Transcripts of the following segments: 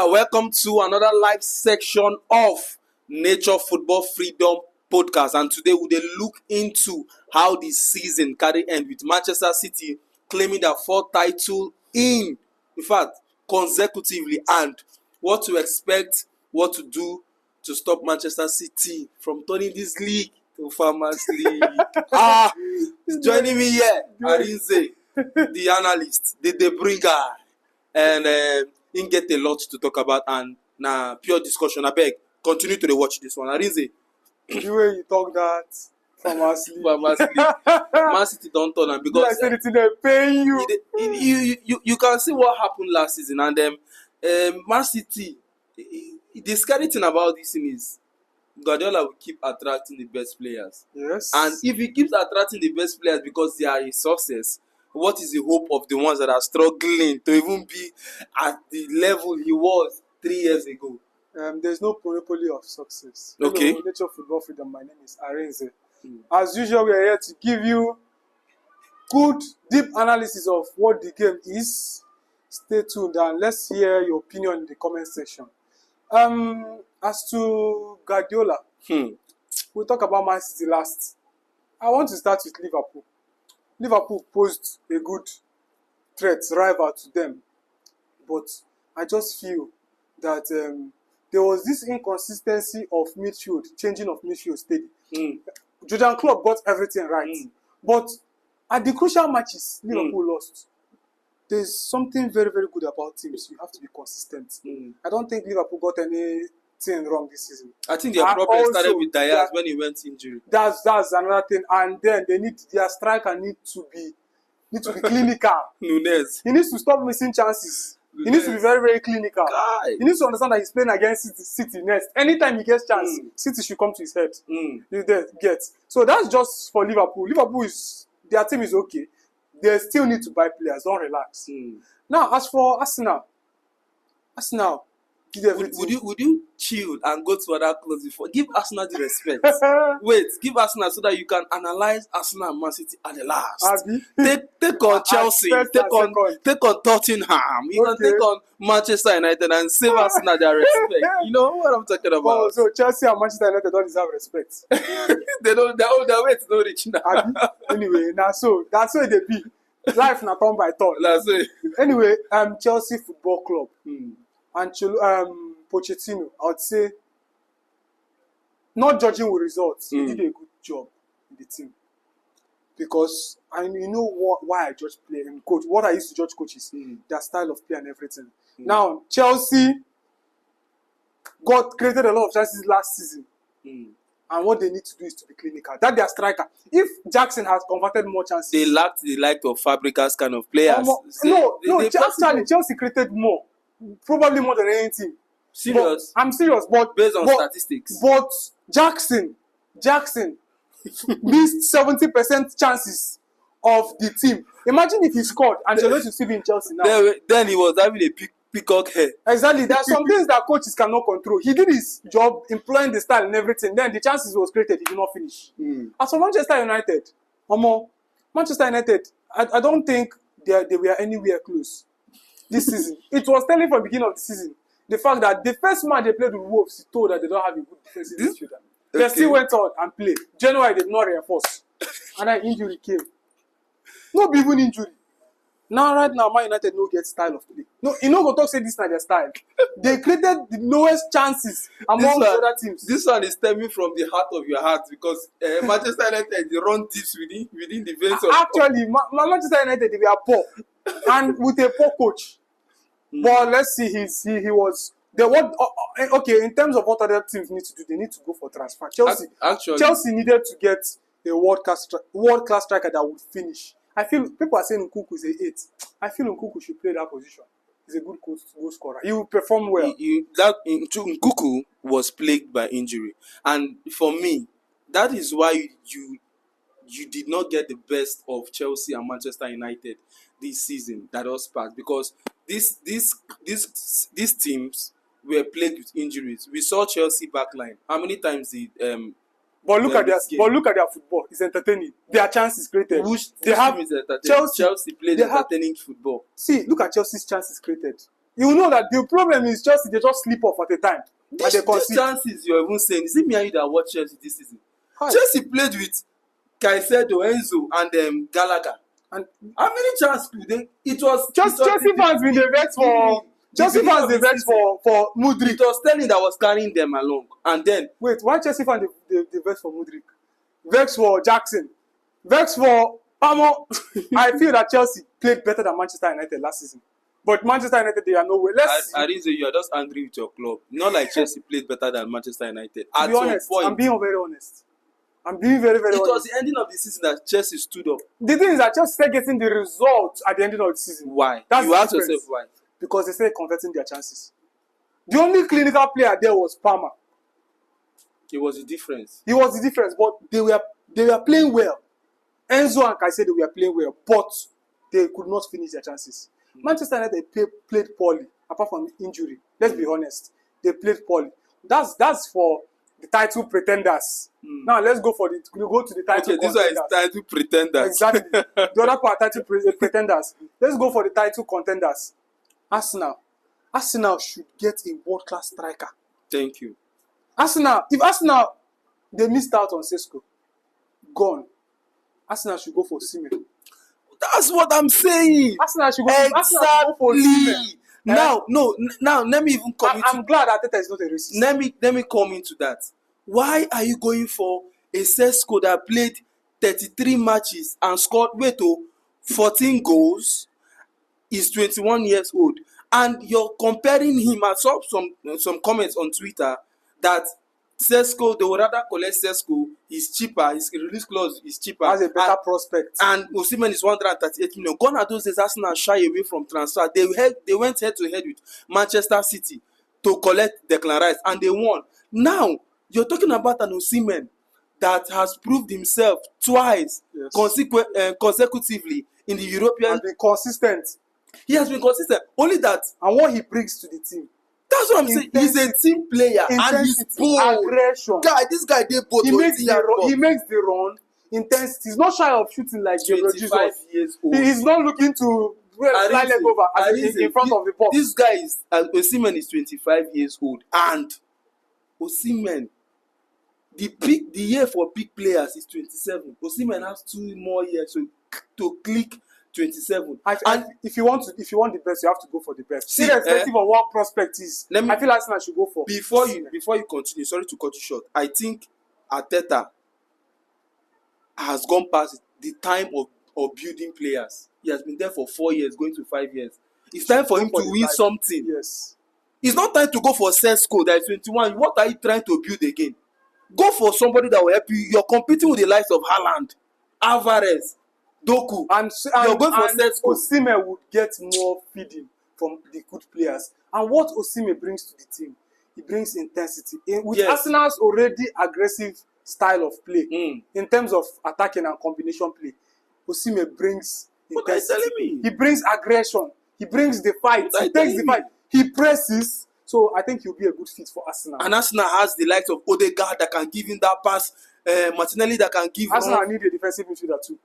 Welcome to another live section of Nature Football Freedom Podcast, and today we will look into how the season carry end with Manchester City claiming their fourth title in fact, consecutively, and what to expect, what to do to stop Manchester City from turning this league to Farmers League. Joining me here, Arinze, the analyst, the bringer, and he get a lot to talk about, and pure discussion. I beg, continue to watch this one. Arinze. The way you talk that, Farmers League. Man City don't turn, and because I said it's in there paying you. You can see what happened last season, and Man City. The scary thing about this thing is Guardiola will keep attracting the best players. Yes. And if he keeps attracting the best players because they are a success, what is the hope of the ones that are struggling to even be at the level he was 3 years ago? There's no monopoly of success. Okay. Hello, Nature Football Freedom. My name is Arinze. As usual, we are here to give you good, deep analysis of what the game is. Stay tuned and let's hear your opinion in the comment section. As to Guardiola, we'll talk about Man City last. I want to start with Liverpool. Liverpool posed a good threat, rival to them. But I just feel that there was this inconsistency of midfield, changing of midfield steady. Jurgen Klopp got everything right. But at the crucial matches, Liverpool lost. There's something very, very good about teams. You have to be consistent. I don't think Liverpool got anything wrong this season. I think their problem started with Diaz when he went injury. That's another thing. And then they need their striker need to be clinical. Nunes. He needs to stop missing chances. He needs to be very, very clinical. He needs to understand that he's playing against City next. Anytime he gets chance, City should come to his head. You get. So that's just for Liverpool. Liverpool their team is okay. They still need to buy players. Don't relax. Now, as for Arsenal did everything. Would you chill and go to other clubs before? Give Arsenal the respect. Wait, give Arsenal so that you can analyze Arsenal and Man City at the last. Take on Chelsea. Take on Tottenham. You can take on Manchester United and save Arsenal their respect. You know what I'm talking about? Oh, so Chelsea and Manchester United don't deserve respect. They don't. Their weight don't reach now. Anyway, that's how they be. Life na turn by turn. That's it. Anyway, Chelsea Football Club. And Pochettino, I would say, not judging with results, he did a good job in the team. Because you know why I judge play and coach. What I used to judge coaches, their style of play and everything. Now, Chelsea created a lot of chances last season. And what they need to do is to be clinical. That's their striker. If Jackson has converted more chances, they lacked the like of Fabregas kind of players. Actually, Chelsea created more. Probably more than anything. Serious? I'm serious, but based on statistics. But Jackson missed 70% chances of the team. Imagine if he scored and Ancelotti is still in Chelsea now. Then he was having a peacock hair. Exactly. There are some things that coaches cannot control. He did his job, employing the style and everything. Then the chances was created, he did not finish. As for Manchester United, I don't think they were anywhere close this season. It was telling from the beginning of the season. The fact that the first match they played with Wolves, he told that they don't have a good defensive midfielder. They still went out and played. January did not reinforce. And then injury came. Not even injury. Right now, Man United no get style of play. No, you know, go talk say this not their style. They created the lowest chances among the other teams. This one is stemming from the heart of your heart because Manchester United they run deep within the veins of. Actually, Manchester United they were poor and with a poor coach. But let's see, he was okay in terms of what other teams need to do. They need to go for transfer. Chelsea needed to get a world class striker that would finish. I feel people are saying Nkunku is an 8. I feel Nkunku should play that position. He's a good goal scorer. He will perform well. Nkunku was plagued by injury, and for me, that is why you did not get the best of Chelsea and Manchester United this season that was past, because these teams were plagued with injuries. We saw Chelsea backline. How many times did But look at their football. It's entertaining. Their chances created. Chelsea played entertaining football. See, look at Chelsea's chances created. You will know that the problem is Chelsea, they just slip off at a time. And they These concede. chances you're even saying, is it me and you that watch Chelsea this season? Hi. Chelsea played with Caicedo, Enzo, and Gallagher. And how many chances could they? Chelsea fans been the vex for Chelsea fans the vex for Mudryk. It was Sterling that was carrying them along, and then wait, why Chelsea fans the vex for Mudryk? Vex for Jackson, vex for Palmer. I feel that Chelsea played better than Manchester United last season, but Manchester United, they are nowhere. Arinze, you are just angry with your club. Not like Chelsea played better than Manchester United. To be honest, I'm being very honest. I'm being very, very honest. It was the ending of the season that Chelsea stood up. The thing is that Chelsea started getting the result at the ending of the season. Why? That's you ask yourself why. Because they started converting their chances. The only clinical player there was Palmer. It was the difference. He was the difference, but they were playing well. Enzo and Caicedo were playing well, but they could not finish their chances. Manchester United played poorly, apart from injury. Let's be honest. They played poorly. That's for the title pretenders. Now let's go to the title contenders. These are title pretenders. Exactly. The other part, title pretenders. Let's go for the title contenders. Arsenal should get a world-class striker. Thank you. If Arsenal, they missed out on Sesko, gone. Arsenal should go for Osimhen. That's what I'm saying. Arsenal should go for Osimhen. Now, let me even come I'm glad Arteta is not a racist. Let me come into that. Why are you going for a Sesko that played 33 matches and scored 14 goals? Is 21 years old, and you're comparing him. I saw some comments on Twitter that Sesko, they would rather collect Sesko. He's cheaper. His release clause is cheaper. Has a better prospect. And Osimhen is 138 million. Gone are those days Arsenal shy away from transfer. They went head to head with Manchester City to collect Declan Rice, and they won. Now you're talking about an Osimhen that has proved himself twice consecutively in the European. And been consistent. He has been consistent. Only that, and what he brings to the team. That's what I'm saying. He's a team player, and he's bold. Aggression. This guy did both. He makes the run. Intensity. He's not shy of shooting like 25 years old. He's not looking to fly leg over in front of the box. This guy is Osimhen is 25 years old, and Osimhen, the year for big players is 27. Osimhen has 2 more years to click 27. And if you want the best, you have to go for the best. Irrespective of what prospect is, I feel Arsenal should go for. Before you continue, sorry to cut you short. I think Arteta has gone past the time of building players. He has been there for 4 years, going to 5 years. It's time for him to win something. Yes. It's not time to go for Sesko that is 21. What are you trying to build again? Go for somebody that will help you. You're competing with the likes of Haaland, Alvarez, Doku. And you're going for Sesko. Osimhen would get more feeding from the good players. And what Osimhen brings to the team, he brings intensity. With Arsenal's already aggressive style of play, in terms of attacking and combination play, Osimhen brings intensity. What are you telling me? He brings aggression. He brings the fight. He takes the fight. He presses. So I think he'll be a good fit for Arsenal. And Arsenal has the likes of Odegaard that can give him that pass, Martinelli that can give. Arsenal need a defensive midfielder too.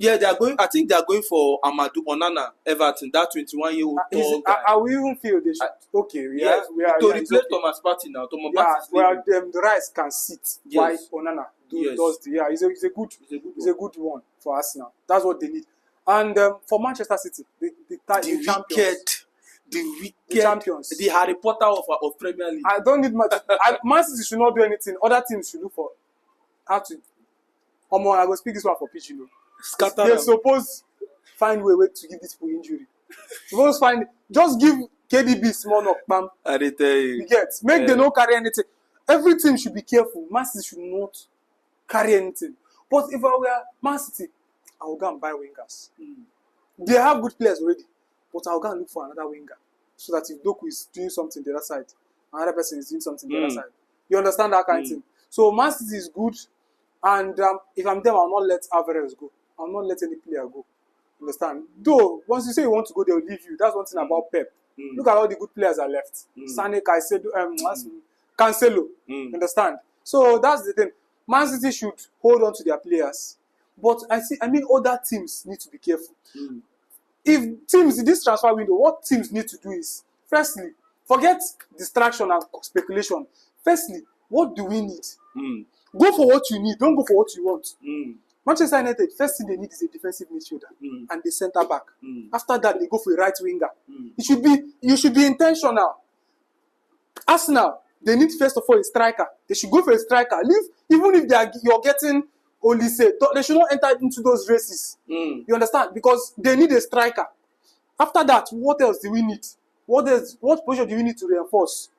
Yeah, I think they are going for Amadou Onana, Everton, that 21-year-old tall guy. I will even feel they should. We are to replace Thomas Partey now. Thomas Partey the Rice can sit. Why Onana does he's a good one for Arsenal. That's what they need. And for Manchester City, the champions. The champions. The Harry Potter of Premier League. I don't need much. Man City should not do anything. Other teams should look for how to. I will speak this one for pitch, They're supposed find way to give this people injury. Just give KDB small knock, bam. I tell you. You get. Make them not carry anything. Every team should be careful. Man City should not carry anything. But if I were Man City, I will go and buy wingers. They have good players already. But I'll go and look for another winger. So that if Doku is doing something the other side, another person is doing something the other side. You understand that kind of thing? So Man City is good. And if I'm them, I'll not let Alvarez go. I'll not let any player go. Understand? Though, once you say you want to go, they'll leave you. That's one thing about Pep. Look at all the good players that left. Sane, Cancelo. Understand? So that's the thing. Man City should hold on to their players. But other teams need to be careful. if teams in this transfer window, what teams need to do is, firstly, forget distraction and speculation. Firstly, what do we need? Go for what you need. Don't go for what you want. Manchester United, first thing they need is a defensive midfielder and a centre back. After that, they go for a right winger. You should be intentional. Arsenal, they need first of all a striker. They should go for a striker. Even if you're getting only say, they should not enter into those races. You understand? Because they need a striker. After that, what else do we need? What position do we need to reinforce?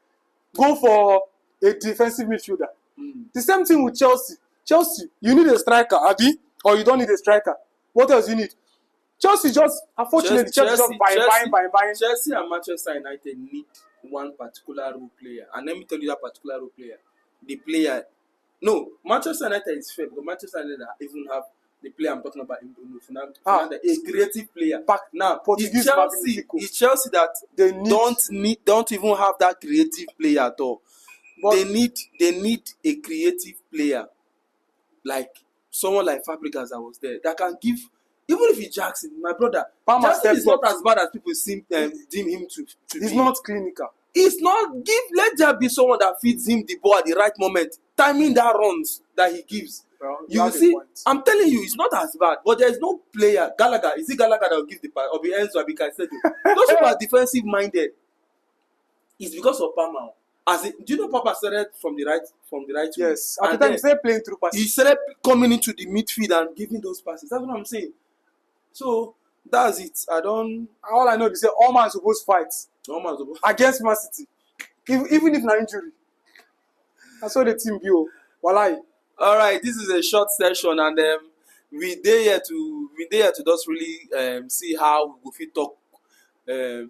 Go for a defensive midfielder. The same thing with Chelsea. Chelsea, you need a striker, Abi, or you don't need a striker. What else you need? Chelsea just, unfortunately, Chelsea just buying. Chelsea and Manchester United need one particular role player. And let me tell you that particular role player. The player. No, Manchester United is fair, because Manchester United even have the player I'm talking about, a creative player. Now, it's Chelsea that they don't even have that creative player at all. But they need a creative player, like someone like Fabregas that was there, that can give, even if it's Jackson, my brother, Jackson is not as bad as people deem him to be. He's not clinical. It's not, let there be someone that feeds him the ball at the right moment, timing that runs that he gives. Well, you see, I'm telling you, it's not as bad, but there's no player. Gallagher, is it Gallagher that will give the pass? Or be Enzo, or be Caicedo? Those who are defensive minded, it's because of Palmer. Do you know Papa started from the right Yes. At the time, he started playing through passes. He started coming into the midfield and giving those passes. That's what I'm saying. So that's it. All I know is that all man supposed to fight against Man City, even if not injury. That's what the team do. Walai. All right, this is a short session, and we there here to just really see how we fit talk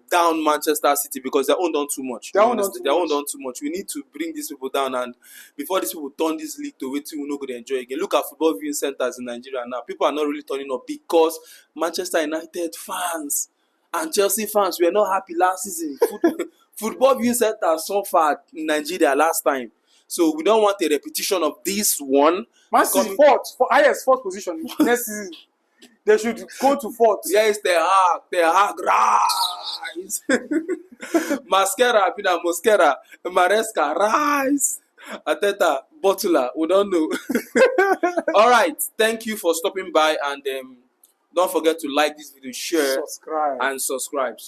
down Manchester City, because they're owned on too much. They're owned on too much. We need to bring these people down, and before these people turn this league to wait till we know go to enjoy again. Look at football viewing centers in Nigeria now. People are not really turning up because Manchester United fans and Chelsea fans were not happy last season. Football viewing centers suffered in Nigeria last time. So we don't want a repetition of this one. Man City fourth position next season. They should go to fourth. Yes, they are rise. Mascara, Pina Mosquera, Maresca, rise. Ateta, Botula, we don't know. All right, thank you for stopping by, and don't forget to like this video, share, and subscribe.